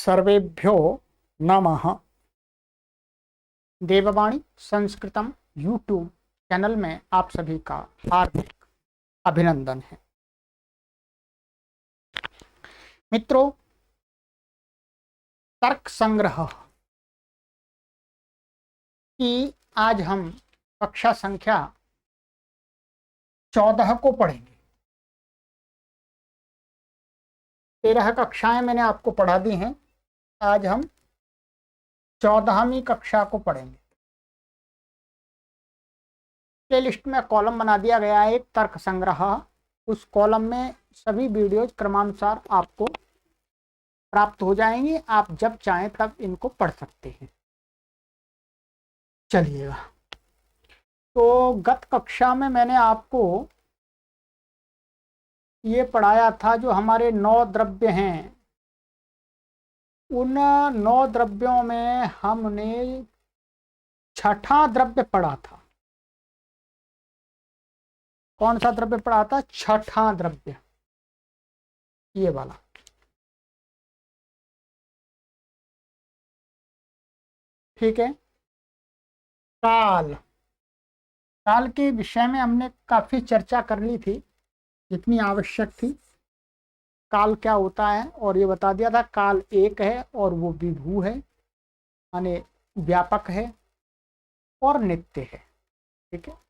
सर्वेभ्यो नमः। देववाणी संस्कृतम YouTube channel में आप सभी का हार्दिक अभिनंदन है। मित्रों, तर्क संग्रह की आज हम कक्षा संख्या 14 को पढ़ेंगे। 13 कक्षाएं मैंने आपको पढ़ा दी हैं, आज हम 14वीं कक्षा को पढ़ेंगे। प्ले लिस्ट में कॉलम बना दिया गया है एक तर्क संग्रह। उस कॉलम में सभी वीडियोज क्रमानुसार आपको प्राप्त हो जाएंगी, आप जब चाहें तब इनको पढ़ सकते हैं। चलिएगा, तो गत कक्षा में मैंने आपको ये पढ़ाया था, जो हमारे 9 द्रव्य हैं, उन 9 द्रव्यों में हमने 6ठा द्रव्य पढ़ा था। कौन सा द्रव्य पढ़ा था? 6ठा द्रव्य, ये वाला। ठीक है। काल के विषय में हमने काफी चर्चा कर ली थी, जितनी आवश्यक थी। काल क्या होता है और ये बता दिया था। काल एक है और वो विभू है, यानी व्यापक है और नित्य है। ठीक है।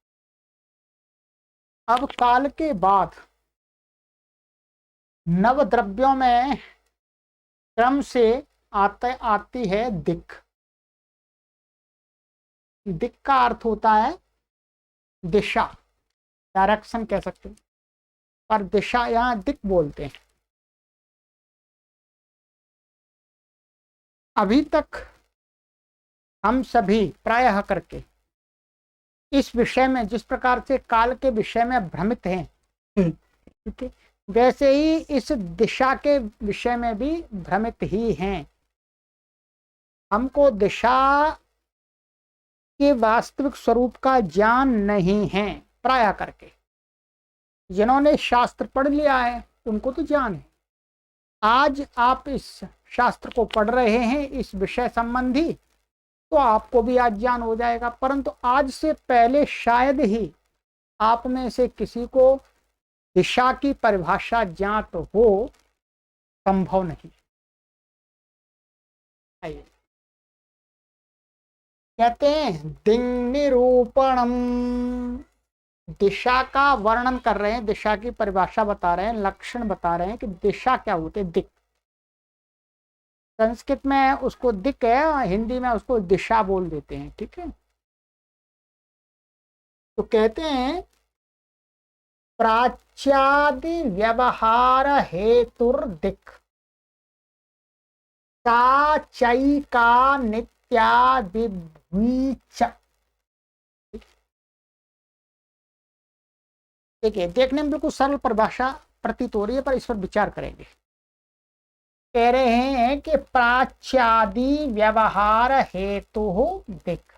अब काल के बाद नव द्रव्यों में क्रम से आती है दिक्। दिक् का अर्थ होता है दिशा, डायरेक्शन कह सकते हैं, पर दिशा यहाँ दिक् बोलते हैं। अभी तक हम सभी प्रायः करके इस विषय में जिस प्रकार से काल के विषय में भ्रमित हैं, ठीक है, वैसे ही इस दिशा के विषय में भी भ्रमित ही हैं। हमको दिशा के वास्तविक स्वरूप का ज्ञान नहीं है। प्रायः करके जिन्होंने शास्त्र पढ़ लिया है उनको तो ज्ञान है। आज आप इस शास्त्र को पढ़ रहे हैं, इस विषय संबंधी, तो आपको भी आज ज्ञान हो जाएगा। परंतु आज से पहले शायद ही आप में से किसी को दिशा की परिभाषा ज्ञात हो, संभव नहीं। आइए, कहते हैं दिङ् निरूपणम, दिशा का वर्णन कर रहे हैं, दिशा की परिभाषा बता रहे हैं, लक्षण बता रहे हैं कि दिशा क्या होती है। दिक्, संस्कृत में उसको दिक् है, हिंदी में उसको दिशा बोल देते हैं। ठीक है। तो कहते हैं प्राच्यादि व्यवहार हेतुर दिक्, सा चैका नित्या विभुई च। देखिए, देखने में बिल्कुल सरल परिभाषा प्रतीत हो रही है, पर इस पर विचार करेंगे। कह रहे हैं कि प्राच्यादि व्यवहार हेतु दिक्।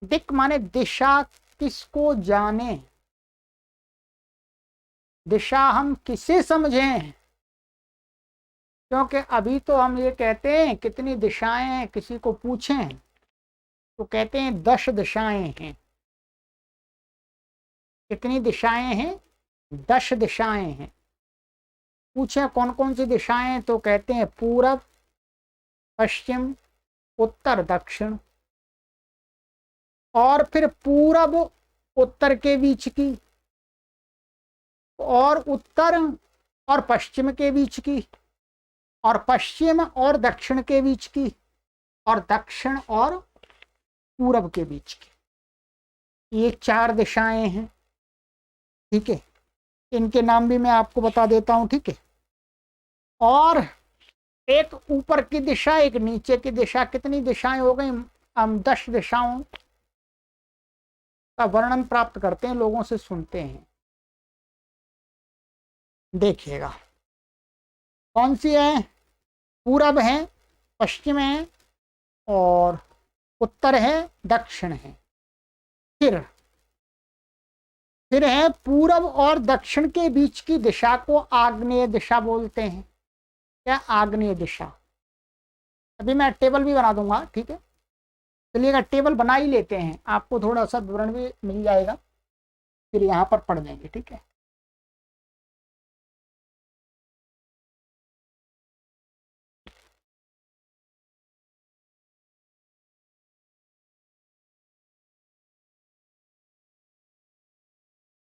दिक् माने दिशा किसको जाने, दिशा हम किसे समझें। क्योंकि अभी तो हम ये कहते हैं कितनी दिशाएं हैं, किसी को पूछें तो कहते हैं 10 दिशाएं हैं। कितनी दिशाएं हैं? 10 दिशाएं हैं। पूछें कौन कौन सी दिशाएं, तो कहते हैं पूरब, पश्चिम, उत्तर, दक्षिण, और फिर पूरब उत्तर के बीच की, और उत्तर और पश्चिम के बीच की, और पश्चिम और दक्षिण के बीच की, और दक्षिण और पूरब के बीच की। ये 4 दिशाएं हैं। ठीक है। इनके नाम भी मैं आपको बता देता हूं। ठीक है। और एक ऊपर की दिशा, एक नीचे की दिशा, कितनी दिशाएं हो गई? हम 10 दिशाओं का वर्णन प्राप्त करते हैं, लोगों से सुनते हैं। देखिएगा कौन सी है। पूरब है, पश्चिम है, और उत्तर है, दक्षिण है। फिर है पूरब और दक्षिण के बीच की दिशा को आग्नेय दिशा बोलते हैं। क्या? आग्नेय दिशा। अभी मैं टेबल भी बना दूंगा, ठीक है। चलिएगा टेबल बना ही लेते हैं, आपको थोड़ा सा विवरण भी मिल जाएगा, फिर यहाँ पर पढ़ लेंगे, ठीक है।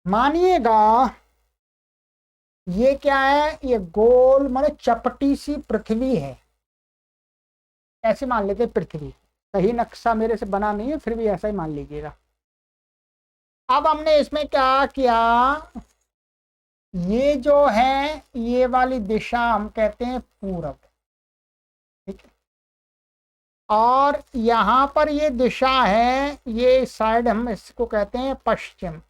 मानिएगा ये क्या है, ये गोल माने चपटी सी पृथ्वी है, ऐसे मान लेते पृथ्वी। सही नक्शा मेरे से बना नहीं है, फिर भी ऐसा ही मान लीजिएगा। अब हमने इसमें क्या किया, ये जो है ये वाली दिशा हम कहते हैं पूरब, ठीक है। और यहाँ पर ये दिशा है, ये साइड हम इसको कहते हैं पश्चिम,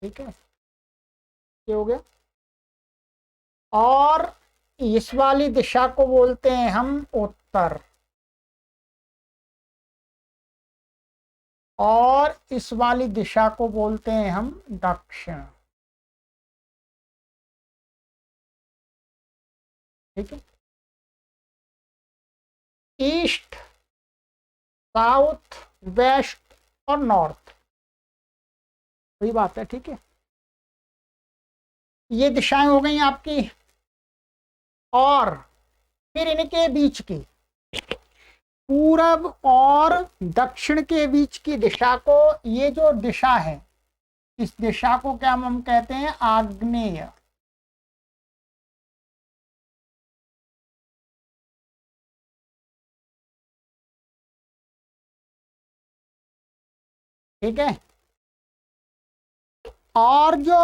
ठीक है। ये हो गया। और इस वाली दिशा को बोलते हैं हम उत्तर, और इस वाली दिशा को बोलते हैं हम दक्षिण, ठीक है। ईस्ट, साउथ, वेस्ट और नॉर्थ, वही बात है, ठीक है। ये दिशाएं हो गई आपकी। और फिर इनके बीच की, पूरब और दक्षिण के बीच की दिशा को, ये जो दिशा है इस दिशा को क्या हम कहते हैं, आग्नेय, ठीक है। और जो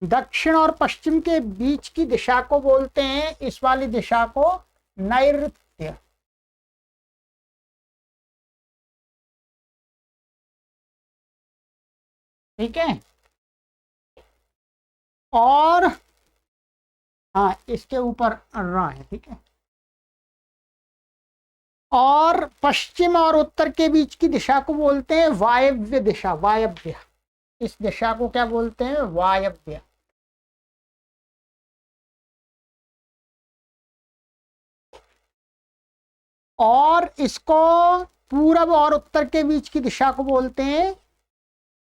दक्षिण और पश्चिम के बीच की दिशा को बोलते हैं, इस वाली दिशा को नैऋत्य, ठीक है। और हाँ, इसके ऊपर रा है, ठीक है। और पश्चिम और उत्तर के बीच की दिशा को बोलते हैं वायव्य दिशा, वायव्य। इस दिशा को क्या बोलते हैं, वायव्य। और इसको पूरब और उत्तर के बीच की दिशा को बोलते हैं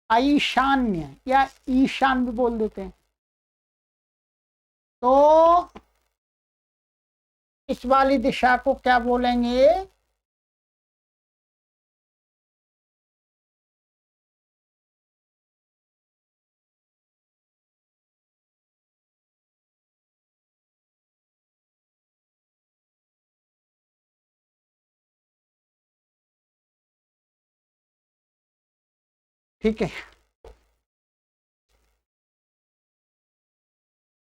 ईशान्य या ईशान भी बोल देते हैं। तो इस वाली दिशा को क्या बोलेंगे, ठीक है।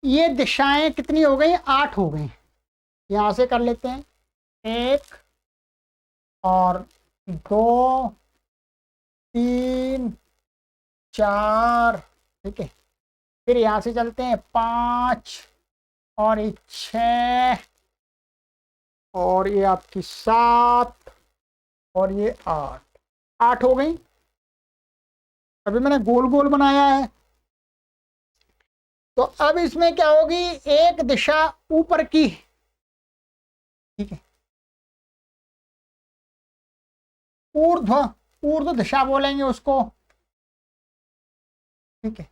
ये दिशाएं कितनी हो गई, 8 हो गई। यहां से कर लेते हैं, 1 और 2, 3, 4, ठीक है। फिर यहां से चलते हैं 5 और ये 6 और ये आपकी 7 और ये 8, 8 हो गई। अभी मैंने गोल गोल बनाया है, तो अब इसमें क्या होगी, एक दिशा ऊपर की, ठीक है, ऊर्ध्व, ऊर्ध्व दिशा बोलेंगे उसको, ठीक है।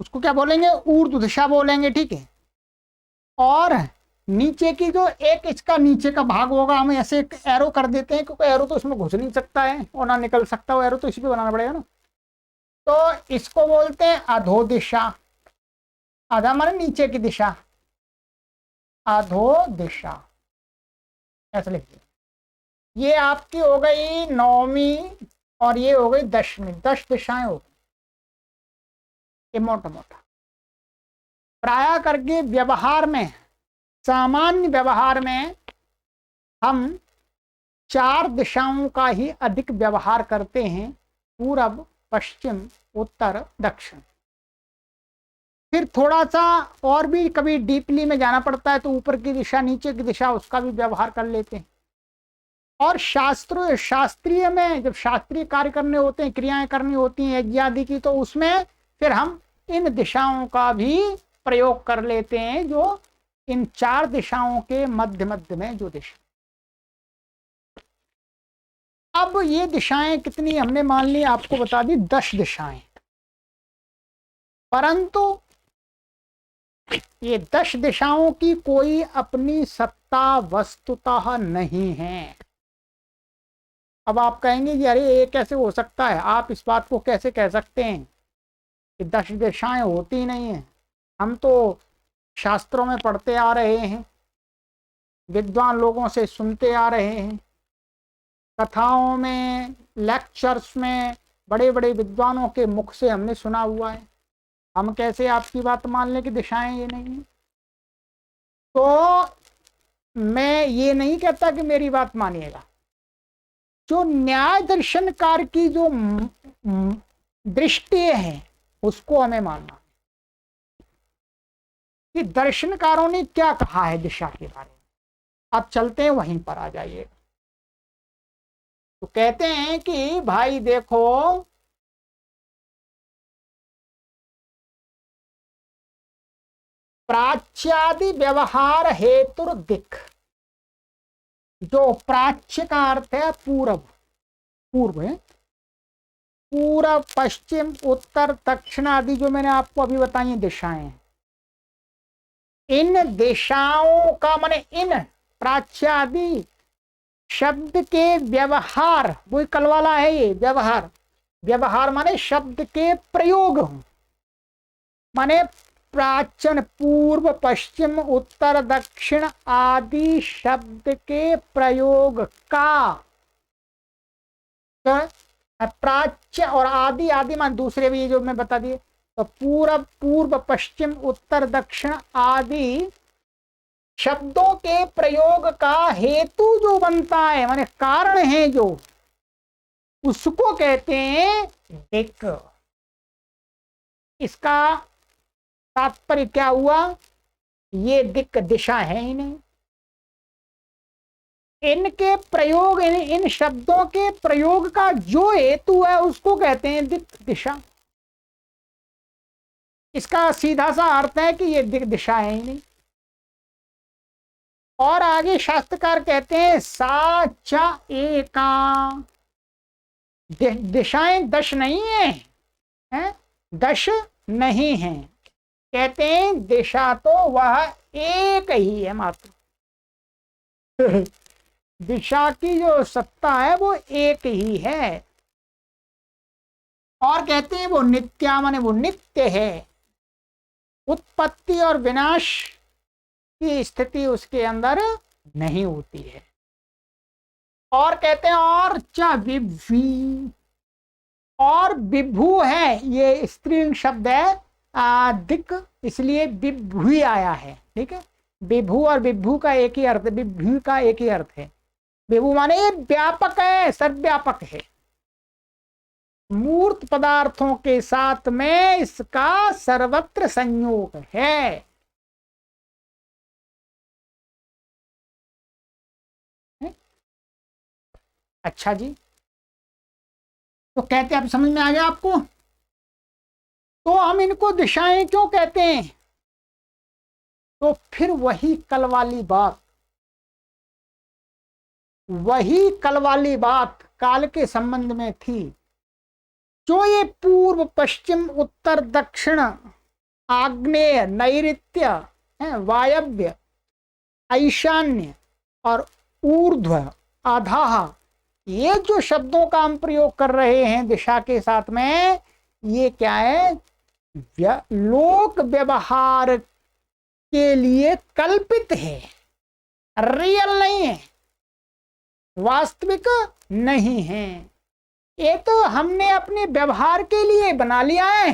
उसको क्या बोलेंगे, ऊर्ध्व दिशा बोलेंगे, ठीक है। और नीचे की जो एक इसका नीचे का भाग होगा, हम ऐसे एक एरो कर देते हैं, क्योंकि एरो तो इसमें घुस नहीं सकता है और ना निकल सकता, वो एरो तो इसी पे बनाना पड़ेगा ना। तो इसको बोलते हैं अधो दिशा। अधा माने नीचे की दिशा, अधो दिशा, ऐसे लिखिए। ये आपकी हो गई 9वीं और ये हो गई 10वीं, 10 दिशाएं हो गई, ये मोटा मोटा। प्राय करके व्यवहार में, सामान्य व्यवहार में हम 4 दिशाओं का ही अधिक व्यवहार करते हैं, पूरब, पश्चिम, उत्तर, दक्षिण। फिर थोड़ा सा और भी कभी डीपली में जाना पड़ता है तो ऊपर की दिशा, नीचे की दिशा, उसका भी व्यवहार कर लेते हैं। और शास्त्रीय में जब शास्त्रीय कार्य करने होते हैं, क्रियाएं करनी होती हैं यज्ञ आदि की, तो उसमें फिर हम इन दिशाओं का भी प्रयोग कर लेते हैं, जो इन 4 दिशाओं के मध्य मध्य में जो दिशा। अब ये दिशाएं कितनी हमने मान ली, आपको बता दी 10 दिशाएं, परंतु ये 10 दिशाओं की कोई अपनी सत्ता वस्तुतः नहीं है। अब आप कहेंगे कि अरे ये कैसे हो सकता है, आप इस बात को कैसे कह सकते हैं कि 10 दिशाएं होती नहीं है। हम तो शास्त्रों में पढ़ते आ रहे हैं, विद्वान लोगों से सुनते आ रहे हैं, कथाओं में, लेक्चर्स में बड़े बड़े विद्वानों के मुख से हमने सुना हुआ है। हम कैसे आपकी बात मान लें कि दिशाएं ये नहीं है। तो मैं ये नहीं कहता कि मेरी बात मानिएगा, जो न्याय दर्शनकार की जो दृष्टि है उसको हमें मानना कि दर्शनकारों ने क्या कहा है दिशा के बारे में। अब चलते हैं वहीं पर, आ जाइए। तो कहते हैं कि भाई देखो, प्राच्यादि व्यवहार हेतु दिक्, जो प्राच्य का अर्थ है पूर्व, पूर्व है, पूर्व पश्चिम उत्तर दक्षिण आदि जो मैंने आपको अभी बताई दिशाएं, इन दिशाओं का माने इन प्राच्यादि शब्द के व्यवहार, वही कल वाला है ये व्यवहार। व्यवहार माने शब्द के प्रयोग, माने प्राचीन पूर्व पश्चिम उत्तर दक्षिण आदि शब्द के प्रयोग का, तो प्राच्य और आदि, आदि मान दूसरे भी जो मैं बता दिए, तो पूर्व पश्चिम उत्तर दक्षिण आदि शब्दों के प्रयोग का हेतु जो बनता है, माने कारण है जो, उसको कहते हैं दिक्। इसका तात्पर्य क्या हुआ, ये दिक् दिशा है ही नहीं। इनके प्रयोग, इन शब्दों के प्रयोग का जो हेतु है उसको कहते हैं दिक् दिशा। इसका सीधा सा अर्थ है कि ये दिक् दिशा है ही नहीं। और आगे शास्त्रकार कहते हैं सा च एका, दिशाएं 10 नहीं है, 10 नहीं है। कहते हैं दिशा तो वह एक ही है मात्र। दिशा की जो सत्ता है वो एक ही है। और कहते हैं वो नित्या, माने वो नित्य है, उत्पत्ति और विनाश की स्थिति उसके अंदर नहीं होती है। और कहते हैं और च विभु, और विभु है, ये स्त्रीलिंग शब्द है दिक्, इसलिए विभु आया है। ठीक है, विभु और विभु का एक ही अर्थ, विभु का एक ही अर्थ है। विभु माने ये व्यापक है, सर्वव्यापक है, मूर्त पदार्थों के साथ में इसका सर्वत्र संयोग है। अच्छा जी, तो कहते हैं, आप समझ में आ गया आपको? तो हम इनको दिशाएं क्यों कहते हैं? तो फिर वही कल वाली बात, वही कल वाली बात काल के संबंध में थी, जो ये पूर्व पश्चिम उत्तर दक्षिण आग्नेय नैऋत्य वायव्य ईशान्य और ऊर्ध्व अधः, ये जो शब्दों का हम प्रयोग कर रहे हैं दिशा के साथ में, ये क्या है, लोक व्यवहार के लिए कल्पित है, रियल नहीं है, वास्तविक नहीं है। ये तो हमने अपने व्यवहार के लिए बना लिया है।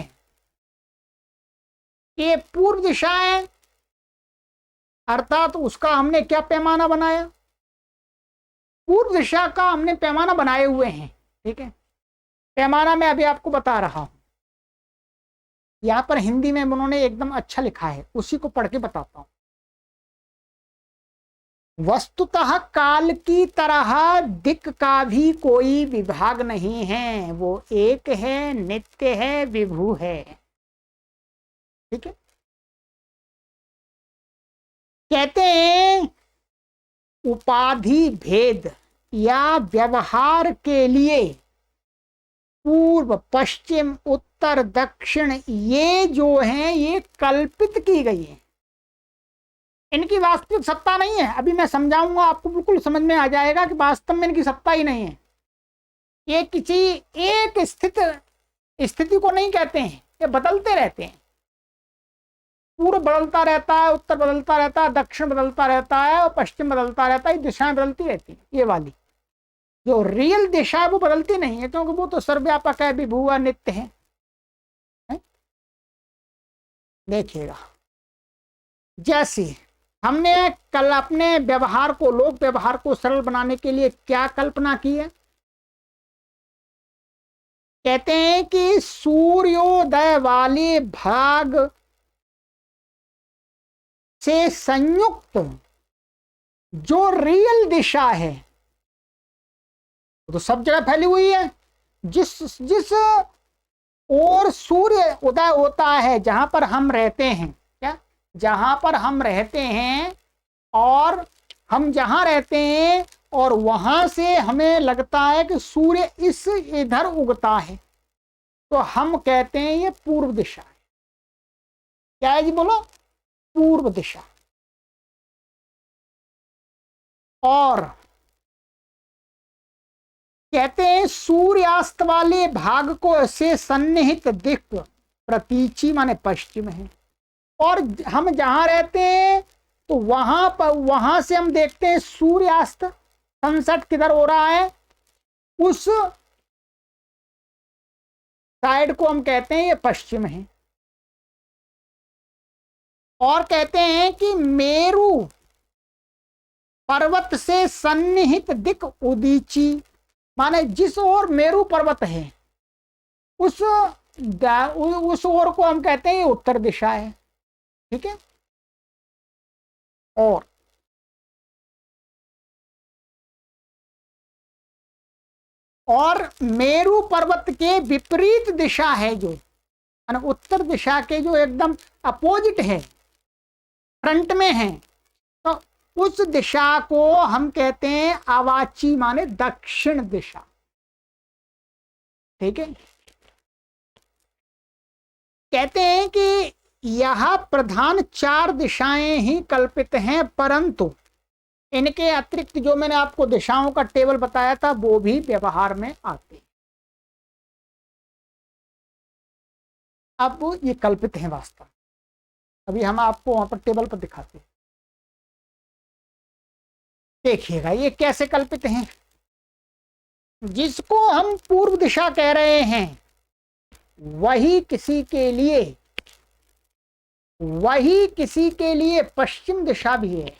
ये पूर्व दिशा है, अर्थात उसका हमने क्या पैमाना बनाया, पूर्व दिशा का हमने पैमाना बनाए हुए हैं। ठीक है, पैमाना मैं अभी आपको बता रहा हूं, यहां पर हिंदी में उन्होंने एकदम अच्छा लिखा है, उसी को पढ़ के बताता हूं। वस्तुतः काल की तरह दिक् का भी कोई विभाग नहीं है, वो एक है, नित्य है, विभु है। ठीक है, कहते हैं उपाधि भेद या व्यवहार के लिए पूर्व पश्चिम उत्तर दक्षिण ये जो हैं ये कल्पित की गई है, इनकी वास्तविक सत्ता नहीं है। अभी मैं समझाऊंगा, आपको बिल्कुल समझ में आ जाएगा कि वास्तव में इनकी सत्ता ही नहीं है। ये किसी एक स्थिति को नहीं कहते हैं, ये बदलते रहते हैं। पूर्व बदलता रहता है, उत्तर बदलता रहता है, दक्षिण बदलता रहता है और पश्चिम बदलता रहता है। दिशाएं बदलती रहती है। ये वाली जो रियल दिशा है वो बदलती नहीं है, क्योंकि वो तो सर्वव्यापक है, विभू है, नित्य है। देखिएगा, जैसे हमने कल अपने व्यवहार को, लोक व्यवहार को सरल बनाने के लिए क्या कल्पना की है? कहते हैं कि सूर्योदय वाले भाग से संयुक्त जो रियल दिशा है तो सब जगह फैली हुई है। जिस जिस और सूर्य उदय होता है, जहां पर हम रहते हैं, क्या जहां पर हम रहते हैं और हम जहां रहते हैं और वहां से हमें लगता है कि सूर्य इस इधर उगता है, तो हम कहते हैं ये पूर्व दिशा है। क्या है जी, बोलो? पूर्व दिशा। और कहते हैं सूर्यास्त वाले भाग को से सन्निहित दिक् प्रतीची माने पश्चिम है। और हम जहां रहते हैं तो वहां पर, वहां से हम देखते हैं सूर्यास्त, सनसेट किधर हो रहा है, उस साइड को हम कहते हैं ये पश्चिम है। और कहते हैं कि मेरु पर्वत से सन्निहित दिक् उदीची, माने जिस ओर मेरु पर्वत है उस ओर को हम कहते हैं ये उत्तर दिशा है। ठीक है। और मेरु पर्वत के विपरीत दिशा है जो उत्तर दिशा के जो एकदम अपोजिट है, फ्रंट में है, तो उस दिशा को हम कहते हैं अवाची माने दक्षिण दिशा। ठीक है। कहते हैं कि यह प्रधान चार दिशाएं ही कल्पित हैं, परंतु इनके अतिरिक्त जो मैंने आपको दिशाओं का टेबल बताया था वो भी व्यवहार में आते हैं। अब ये कल्पित हैं वास्तव। अभी हम आपको वहां पर टेबल पर दिखाते हैं, देखिएगा ये कैसे कल्पित हैं। जिसको हम पूर्व दिशा कह रहे हैं वही किसी के लिए पश्चिम दिशा भी है,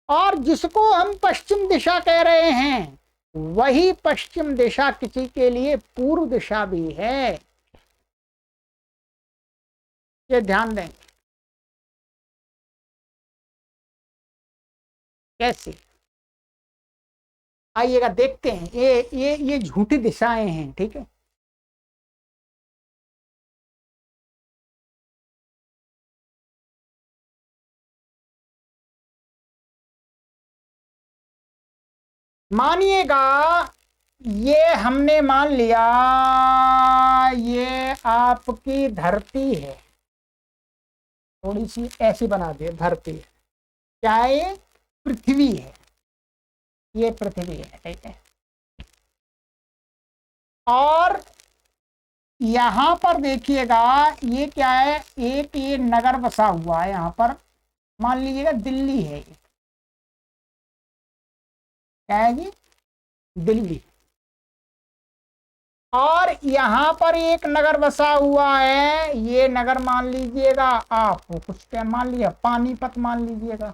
और जिसको हम पश्चिम दिशा कह रहे हैं वही पश्चिम दिशा किसी के लिए पूर्व दिशा भी है। ये ध्यान दें। कैसे? आइएगा देखते हैं। ये झूठी दिशाएं हैं। ठीक है। मानिएगा ये हमने मान लिया ये आपकी धरती है, थोड़ी सी ऐसी बना दे, धरती है, क्या है ये? पृथ्वी है, ये पृथ्वी है। ठीक है। और यहां पर देखिएगा ये क्या है, एक ये नगर बसा हुआ है यहां पर, मान लीजिएगा दिल्ली है ये। क्या है जी? दिल्ली। और यहां पर एक नगर बसा हुआ है, ये नगर मान लीजिएगा आप कुछ क्या मान लिया, पानीपत मान लीजिएगा।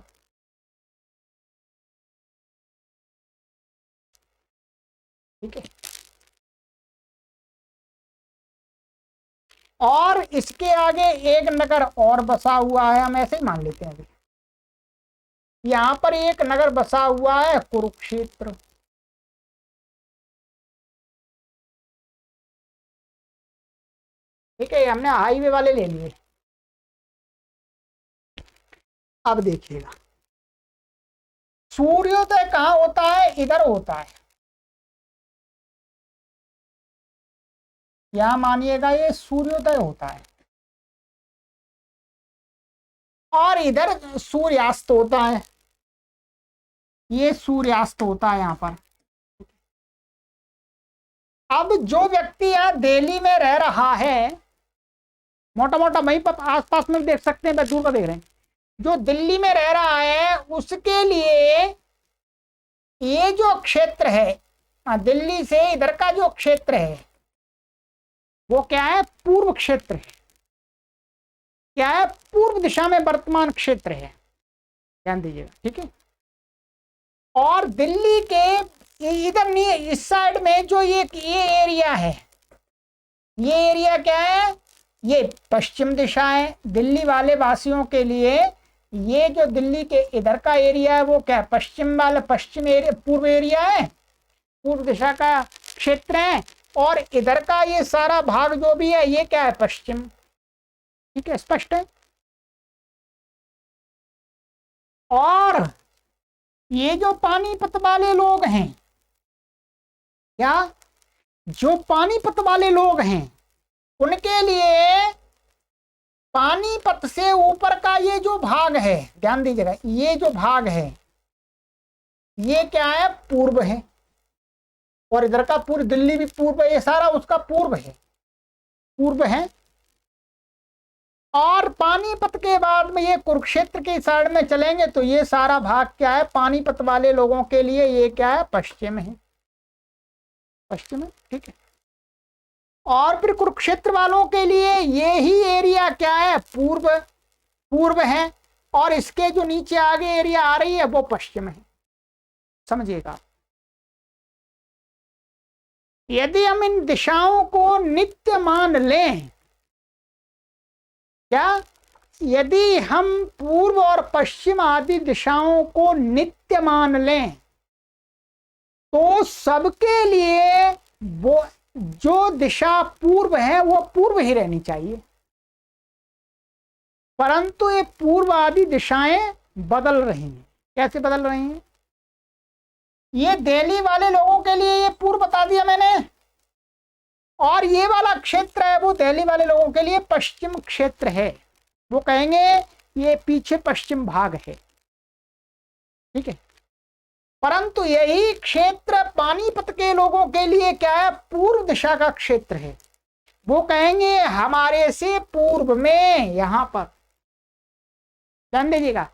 ठीक है। और इसके आगे एक नगर और बसा हुआ है, हम ऐसे ही मान लेते हैं। अभी यहां पर एक नगर बसा हुआ है कुरुक्षेत्र। ठीक है, हमने हाईवे वाले ले लिए। अब देखिएगा, सूर्योदय कहाँ होता है? इधर होता है। यहां मानिएगा ये सूर्योदय होता है, और इधर सूर्यास्त होता है। ये सूर्यास्त होता है यहां पर। अब जो व्यक्ति यहां दिल्ली में रह रहा है, मोटा मोटा वहीं पर आसपास में देख सकते हैं, दूर का देख रहे हैं, जो दिल्ली में रह रहा है उसके लिए ये जो क्षेत्र है, दिल्ली से इधर का जो क्षेत्र है वो क्या है? पूर्व क्षेत्र है। क्या है? पूर्व दिशा में वर्तमान क्षेत्र है, ध्यान दीजिएगा, ठीक है। और दिल्ली के इधर नहीं, इस साइड में जो ये एरिया है, ये एरिया क्या है? ये पश्चिम दिशा है। दिल्ली वाले वासियों के लिए ये जो दिल्ली के इधर का एरिया है वो क्या है? पश्चिम वाला, पश्चिम एरिया, पूर्व एरिया है, पूर्व दिशा का क्षेत्र है। और इधर का ये सारा भाग जो भी है ये क्या है? पश्चिम। ठीक है, स्पष्ट है। और ये जो पानीपत वाले लोग हैं, क्या जो पानीपत वाले लोग हैं उनके लिए पानीपत से ऊपर का ये जो भाग है, ध्यान दीजिएगा, ये जो भाग है ये क्या है? पूर्व है। और इधर का पूर्व, दिल्ली भी पूर्व है, ये सारा उसका पूर्व है, पूर्व है। और पानीपत के बाद में ये कुरुक्षेत्र की साइड में चलेंगे तो ये सारा भाग क्या है? पानीपत वाले लोगों के लिए ये क्या है? पश्चिम है, पश्चिम है, ठीक है। और फिर कुरुक्षेत्र वालों के लिए ये ही एरिया क्या है? पूर्व, पूर्व है। और इसके जो नीचे आगे एरिया आ रही है वो पश्चिम है, समझिएगा। यदि हम इन दिशाओं को नित्य मान लें, क्या यदि हम पूर्व और पश्चिम आदि दिशाओं को नित्य मान लें तो सबके लिए वो जो दिशा पूर्व है वो पूर्व ही रहनी चाहिए। परंतु ये पूर्व आदि दिशाएं बदल रही हैं। कैसे बदल रही हैं? ये दिल्ली वाले लोगों के लिए ये पूर्व बता दिया मैंने, और ये वाला क्षेत्र है वो दिल्ली वाले लोगों के लिए पश्चिम क्षेत्र है। वो कहेंगे ये पीछे पश्चिम भाग है, ठीक है। परंतु यही क्षेत्र पानीपत के लोगों के लिए क्या है? पूर्व दिशा का क्षेत्र है। वो कहेंगे हमारे से पूर्व में, यहां पर ध्यान दीजिएगा,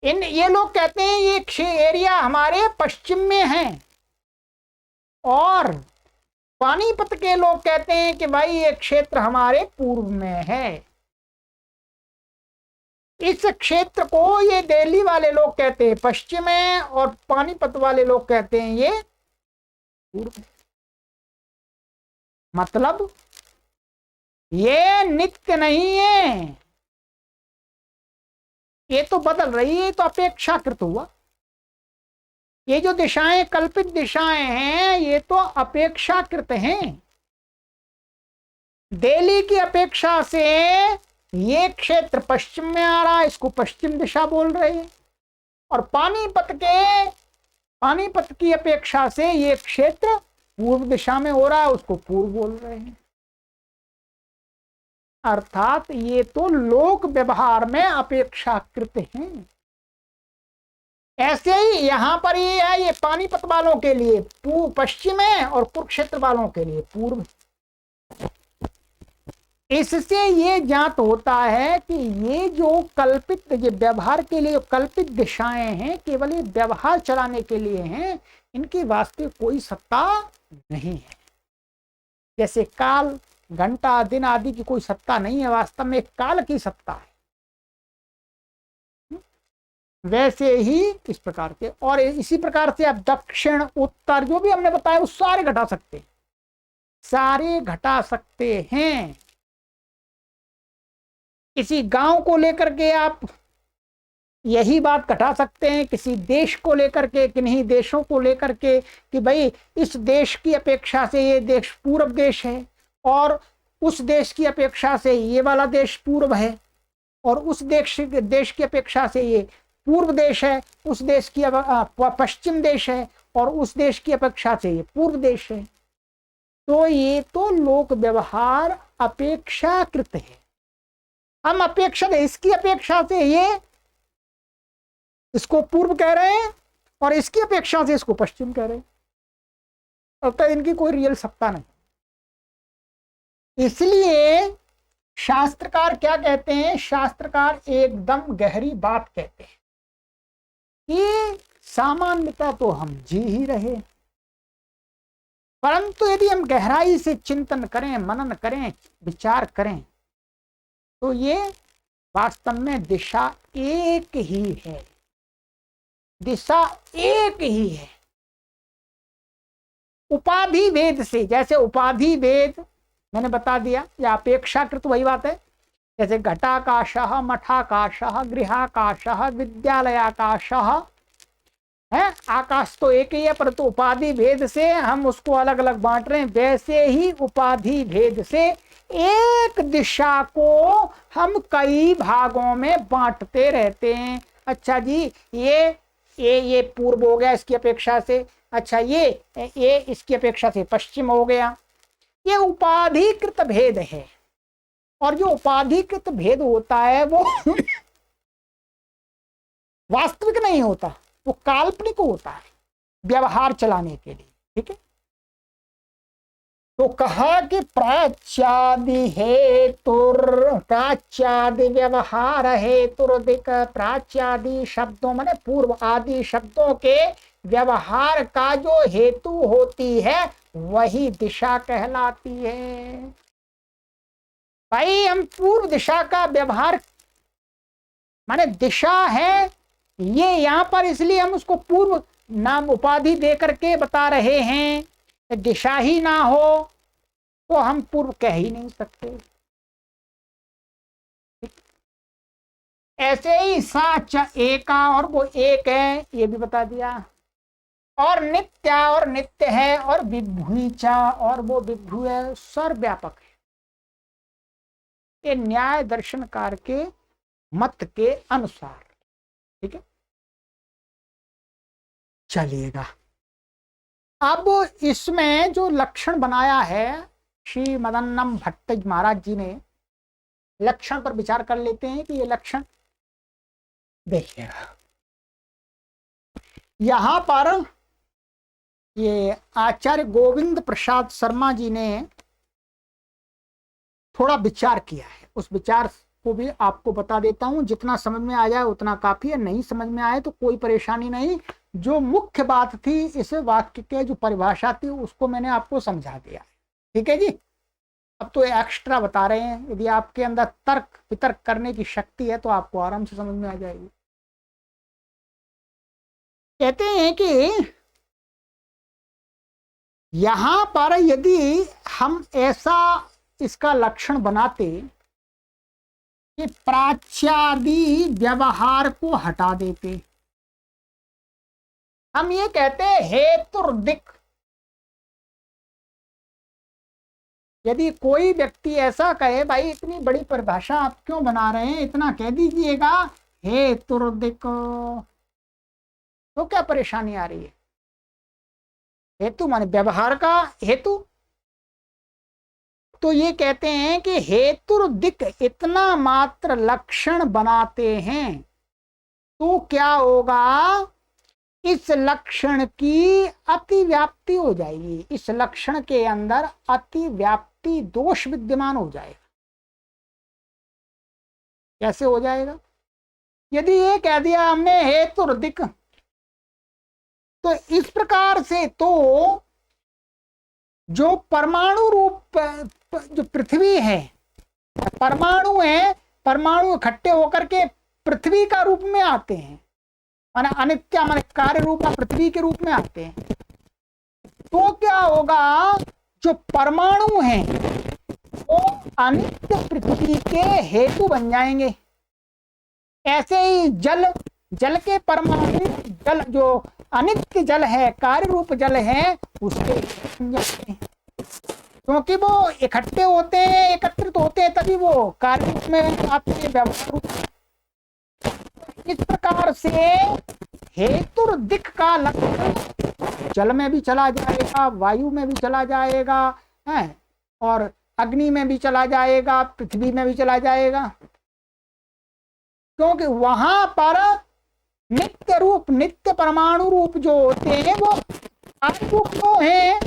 ये लोग कहते हैं ये एरिया हमारे पश्चिम में है, और पानीपत के लोग कहते हैं कि भाई ये क्षेत्र हमारे पूर्व में है। इस क्षेत्र को ये दिल्ली वाले लोग कहते हैं पश्चिम है, और पानीपत वाले लोग कहते हैं ये पूर्व। मतलब ये नित्य नहीं है, ये तो बदल रही है, तो अपेक्षाकृत हुआ। ये जो दिशाएं कल्पित दिशाएं हैं ये तो अपेक्षाकृत हैं। दिल्ली की अपेक्षा से ये क्षेत्र पश्चिम में आ रहा है, इसको पश्चिम दिशा बोल रहे हैं। और पानीपत की अपेक्षा से ये क्षेत्र पूर्व दिशा में हो रहा है, उसको पूर्व बोल रहे हैं। अर्थात ये तो लोक व्यवहार में अपेक्षाकृत हैं। ऐसे ही यहां पर ये है, ये पानीपत वालों के लिए पश्चिम है और कुरुक्षेत्र वालों के लिए पूर्व। इससे ये ज्ञात होता है कि ये जो कल्पित, ये व्यवहार के लिए कल्पित दिशाएं हैं, केवल ये व्यवहार चलाने के लिए हैं, इनकी वास्तविक कोई सत्ता नहीं है। जैसे काल, घंटा, दिन आदि की कोई सत्ता नहीं है, वास्तव में काल की सत्ता है। वैसे ही इस प्रकार के, और इसी प्रकार से आप दक्षिण उत्तर जो भी हमने बताया वो सारे घटा सकते हैं, सारे घटा सकते हैं। किसी गांव को लेकर के आप यही बात घटा सकते हैं, किसी देश को लेकर के, किन्हीं देशों को लेकर के, कि भाई इस देश की अपेक्षा से ये देश पूर्व देश है, और उस देश की अपेक्षा से ये वाला देश पूर्व है। और उस देश की अपेक्षा से ये पूर्व देश है, उस देश की पश्चिम देश है, और उस देश की अपेक्षा से ये पूर्व देश है। तो ये तो लोक व्यवहार अपेक्षाकृत है। हम अपेक्षा, इसकी अपेक्षा से ये इसको पूर्व कह रहे हैं और इसकी अपेक्षा से इसको पश्चिम कह रहे हैं। अब तक इनकी कोई रियल सत्ता नहीं। इसलिए शास्त्रकार क्या कहते हैं, शास्त्रकार एकदम गहरी बात कहते हैं कि सामान्यता तो हम जी ही रहे, परंतु यदि हम गहराई से चिंतन करें, मनन करें, विचार करें, तो ये वास्तव में दिशा एक ही है, दिशा एक ही है। उपाधि भेद से, जैसे उपाधि भेद मैंने बता दिया, या अपेक्षाकृत वही बात है। जैसे घटाकाशः, मठाकाशः, गृहाकाशः, विद्यालयाकाशः है, आकाश तो एक ही है, परंतु उपाधि भेद से हम उसको अलग अलग बांट रहे हैं। वैसे ही उपाधि भेद से एक दिशा को हम कई भागों में बांटते रहते हैं। अच्छा जी, ये पूर्व हो गया इसकी अपेक्षा से, अच्छा ये इसकी अपेक्षा से पश्चिम हो गया। ये उपाधिकृत भेद है, और जो उपाधिकृत भेद होता है वो वास्तविक नहीं होता, वो काल्पनिक होता है व्यवहार चलाने के लिए। ठीक है, तो कहा कि प्राच्यादि व्यवहार हेतुर्दिक, प्राच्यादि शब्दों माने पूर्व आदि शब्दों के व्यवहार का जो हेतु होती है वही दिशा कहलाती है। भाई हम पूर्व दिशा का व्यवहार माने दिशा है ये यहां पर, इसलिए हम उसको पूर्व नाम उपाधि दे करके बता रहे हैं। दिशा ही ना हो तो हम पूर्व कह ही नहीं सकते। ऐसे ही साच एका, और वो एक है ये भी बता दिया, और नित्या और नित्य है, और विभुचा और वो विभु है, सर्वव्यापक है। ये न्याय दर्शनकार के मत के अनुसार। ठीक है, चलिएगा। अब इसमें जो लक्षण बनाया है श्री मदन्नम भट्ट महाराज जी ने, लक्षण पर विचार कर लेते हैं कि ये लक्षण देखिएगा। यहां पर ये आचार्य गोविंद प्रसाद शर्मा जी ने थोड़ा विचार किया है, उस विचार को भी आपको बता देता हूं। जितना समझ में आ जाए उतना काफी है, नहीं समझ में आए तो कोई परेशानी नहीं। जो मुख्य बात थी इस वाक्य के, जो परिभाषा थी, उसको मैंने आपको समझा दिया। ठीक है जी, अब तो एक्स्ट्रा बता रहे हैं। यदि आपके अंदर तर्क वितर्क करने की शक्ति है तो आपको आराम से समझ में आ जाएगी। कहते हैं कि यहां पर यदि हम ऐसा इसका लक्षण बनाते कि प्राच्यादि व्यवहार को हटा देते, हम ये कहते हैं हेतुर्दिक। यदि कोई व्यक्ति ऐसा कहे, भाई इतनी बड़ी परिभाषा आप क्यों बना रहे हैं, इतना कह दीजिएगा हेतुर्दिक, तो क्या परेशानी आ रही है? हेतु माने व्यवहार का हेतु। तो ये कहते हैं कि हेतुर्दिक इतना मात्र लक्षण बनाते हैं तो क्या होगा, इस लक्षण की अतिव्याप्ति हो जाएगी, इस लक्षण के अंदर अतिव्याप्ति दोष विद्यमान हो जाएगा। कैसे हो जाएगा? यदि ये कह दिया हमने हेतुर्दिक, तो इस प्रकार से तो जो परमाणु रूप जो पृथ्वी है, परमाणु है, परमाणु इकट्ठे होकर के पृथ्वी का रूप में आते हैं, माने अनित्य माने कार्य रूप पृथ्वी के रूप में आते हैं। तो क्या होगा, जो परमाणु हैं वो अनित्य पृथ्वी के हेतु बन जाएंगे। ऐसे ही जल के परमाणु, जल जो अनित्य जल है, कार्य रूप जल है, उसके बन जाते हैं। क्योंकि वो इकट्ठे होते हैं, एकत्रित होते हैं, तभी वो कार्य रूप में आपके व्यवहार रूप में। इस प्रकार से हेतु दिक् का लक्षण जल में भी चला जाएगा, वायु में भी चला जाएगा, है, और अग्नि में भी चला जाएगा, पृथ्वी में भी चला जाएगा, क्योंकि वहां पर नित्य रूप, नित्य परमाणु रूप जो होते हैं वो रूप तो है,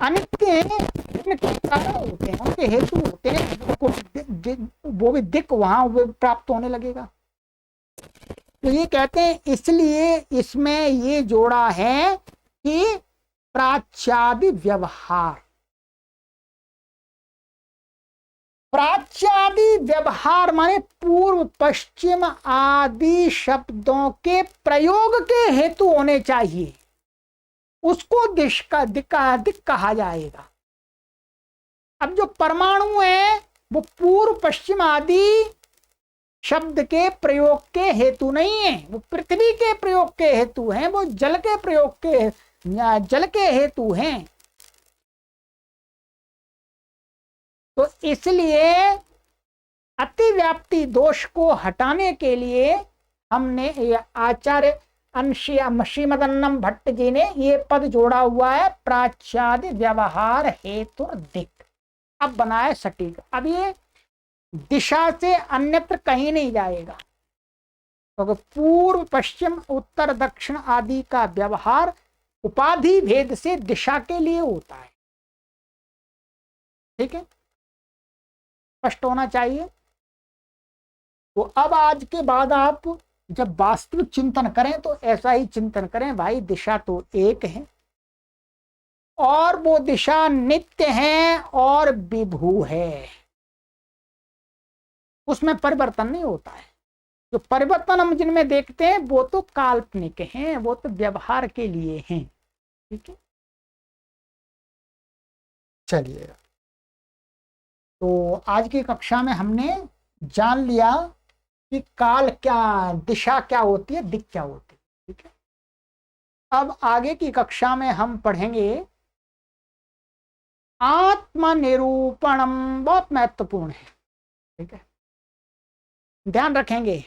अनित्य है, उनके कारण होते हैं, उनके हेतु होते हैं, वो भी दिक् वहां प्राप्त होने लगेगा। तो ये कहते हैं, इसलिए इसमें ये जोड़ा है कि प्राच्यादि व्यवहार, प्राच्यादि व्यवहार माने पूर्व पश्चिम आदि शब्दों के प्रयोग के हेतु होने चाहिए, उसको दिक् कहा जाएगा। अब जो परमाणु है वो पूर्व पश्चिम आदि शब्द के प्रयोग के हेतु नहीं है, वो पृथ्वी के प्रयोग के हेतु हैं, वो जल के प्रयोग के, जल के हेतु हैं। तो इसलिए अतिव्याप्ति दोष को हटाने के लिए हमने आचार्य श्रीमदन्नम भट्ट जी ने ये पद जोड़ा हुआ है, प्राच्यादि व्यवहार हेतु दिक्। अब बनाया सटीक। अब ये दिशा से अन्यत्र कहीं नहीं जाएगा, क्योंकि पूर्व पश्चिम उत्तर दक्षिण आदि का व्यवहार उपाधि भेद से दिशा के लिए होता है। ठीक है, स्पष्ट होना चाहिए। तो अब आज के बाद आप जब वास्तविक चिंतन करें तो ऐसा ही चिंतन करें, भाई दिशा तो एक है और वो दिशा नित्य है और विभू है, उसमें परिवर्तन नहीं होता है। जो परिवर्तन हम जिनमें देखते हैं वो तो काल्पनिक हैं, वो तो व्यवहार के लिए हैं। ठीक है, चलिए, तो आज की कक्षा में हमने जान लिया कि काल क्या, दिशा क्या होती है, दिक् क्या होती है। ठीक है, अब आगे की कक्षा में हम पढ़ेंगे आत्मनिरूपणम, बहुत महत्वपूर्ण है। ठीक है, ध्यान रखेंगे,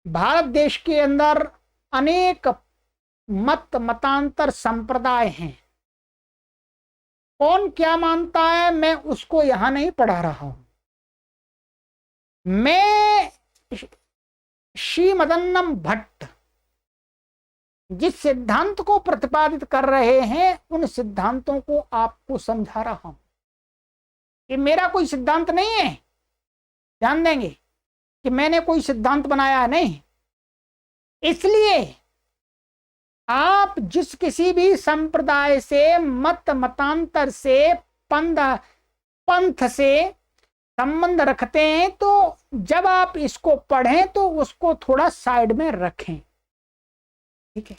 भारत देश के अंदर अनेक मतांतर संप्रदाय हैं। कौन क्या मानता है मैं उसको यहां नहीं पढ़ा रहा हूं। मैं श्रीमदन्नम भट्ट जिस सिद्धांत को प्रतिपादित कर रहे हैं उन सिद्धांतों को आपको समझा रहा हूं। ये मेरा कोई सिद्धांत नहीं है, ध्यान देंगे कि मैंने कोई सिद्धांत बनाया नहीं। इसलिए आप जिस किसी भी संप्रदाय से, मतांतर से, पंथ से संबंध रखते हैं, तो जब आप इसको पढ़ें तो उसको थोड़ा साइड में रखें। ठीक है,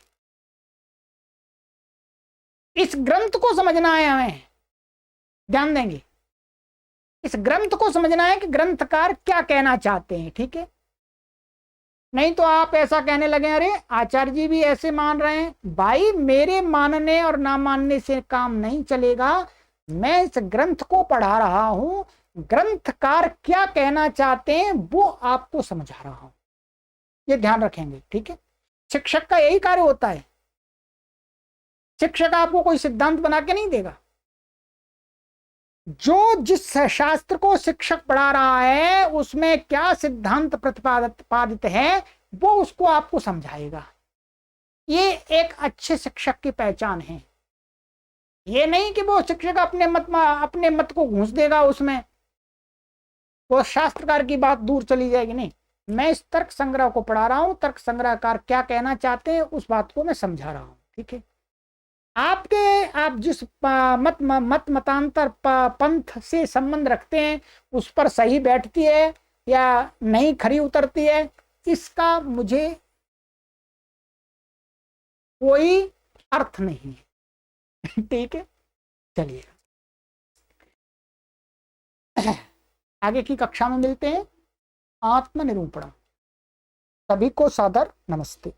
इस ग्रंथ को समझना है हमें, ध्यान देंगे, इस ग्रंथ को समझना है कि ग्रंथकार क्या कहना चाहते हैं। ठीक है, नहीं तो आप ऐसा कहने लगे अरे आचार्य जी भी ऐसे मान रहे हैं। भाई मेरे मानने और ना मानने से काम नहीं चलेगा, मैं इस ग्रंथ को पढ़ा रहा हूं, ग्रंथकार क्या कहना चाहते हैं वो आपको समझा रहा हूं, ये ध्यान रखेंगे। ठीक है, शिक्षक का यही कार्य होता है। शिक्षक आपको कोई सिद्धांत बना के नहीं देगा, जो जिस शास्त्र को शिक्षक पढ़ा रहा है उसमें क्या सिद्धांत प्रतिपादित है वो उसको आपको समझाएगा। ये एक अच्छे शिक्षक की पहचान है। ये नहीं कि वो शिक्षक अपने मत को घूंस देगा, उसमें वो शास्त्रकार की बात दूर चली जाएगी। नहीं, मैं इस तर्क संग्रह को पढ़ा रहा हूं, तर्क संग्रहकार क्या कहना चाहते हैं उस बात को मैं समझा रहा हूं। ठीक है, आप जिस मतांतर पंथ से संबंध रखते हैं उस पर सही बैठती है या नहीं खरी उतरती है, इसका मुझे कोई अर्थ नहीं है। ठीक है, चलिए आगे की कक्षा में मिलते हैं। आत्मनिरूपण। सभी को सादर नमस्ते।